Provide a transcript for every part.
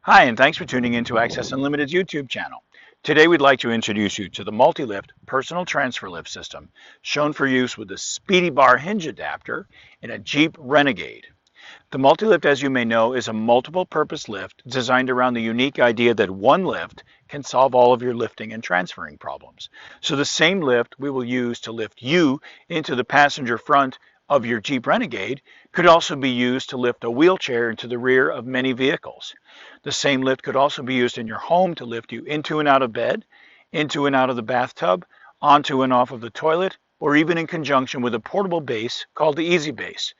Hi, and thanks for tuning in to Access Unlimited's YouTube channel. Today we'd like to introduce you to the multi-lift personal transfer lift system, shown for use with the Speedy Bar hinge adapter in a Jeep Renegade. The multi-lift, as you may know, is a multiple-purpose lift designed around the unique idea that one lift can solve all of your lifting and transferring problems. So the same lift we will use to lift you into the passenger front of your Jeep Renegade could also be used to lift a wheelchair into the rear of many vehicles. The same lift could also be used in your home to lift you into and out of bed, into and out of the bathtub, onto and off of the toilet, or even in conjunction with a portable base called the Easy Base.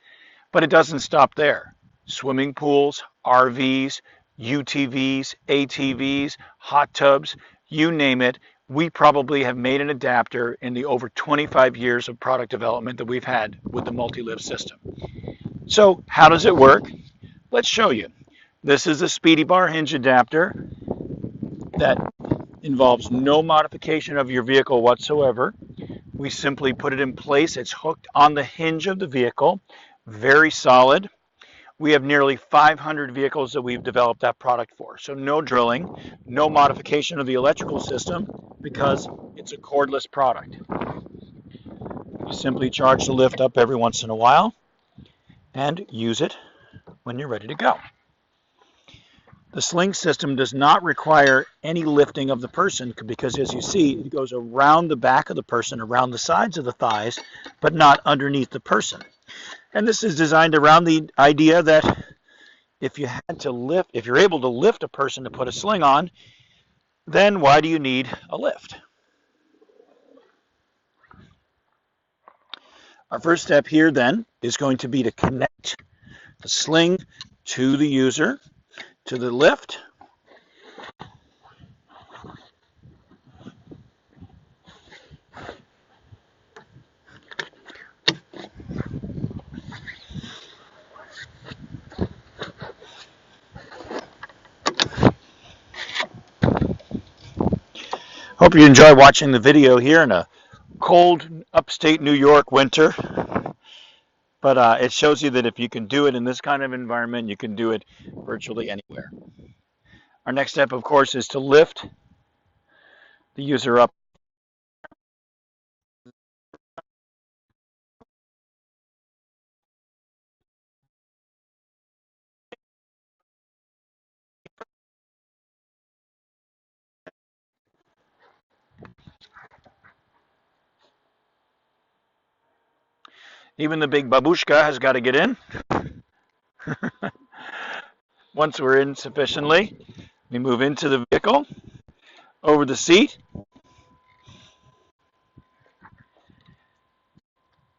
But it doesn't stop there. Swimming pools, RVs, UTVs, ATVs, hot tubs, you name it, we probably have made an adapter in the over 25 years of product development that we've had with the multi-lift system. So how does it work? Let's show you. This is a Speedy Bar hinge adapter that involves no modification of your vehicle whatsoever. We simply put it in place. It's hooked on the hinge of the vehicle, very solid. We have nearly 500 vehicles that we've developed that product for. So no drilling, no modification of the electrical system because it's a cordless product. You simply charge the lift up every once in a while and use it when you're ready to go. The sling system does not require any lifting of the person because, as you see, it goes around the back of the person, around the sides of the thighs, but not underneath the person. And this is designed around the idea that if you're able to lift a person to put a sling on, then why do you need a lift? Our first step here then is going to be to connect the sling to the user, to the lift. Hope you enjoy watching the video here in a cold upstate New York winter. But it shows you that if you can do it in this kind of environment, you can do it virtually anywhere. Our next step, of course, is to lift the user up. Even the big babushka has got to get in. Once we're in sufficiently, we move into the vehicle, over the seat,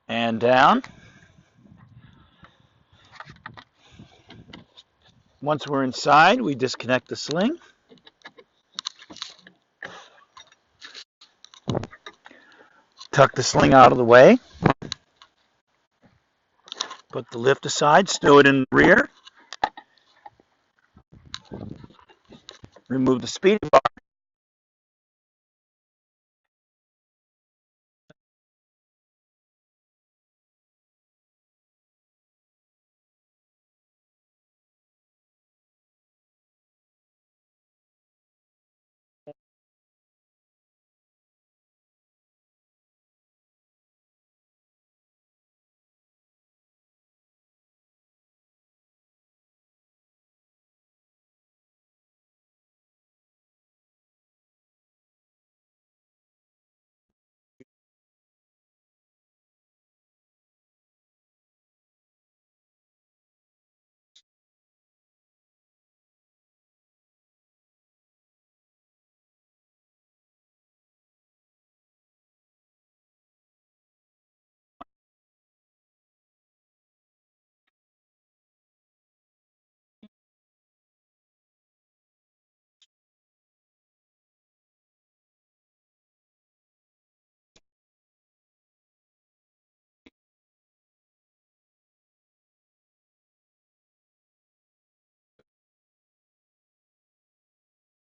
and down. Once we're inside, we disconnect the sling. Tuck the sling out of the way. Put the lift aside, stow it in the rear. Remove the speed bar.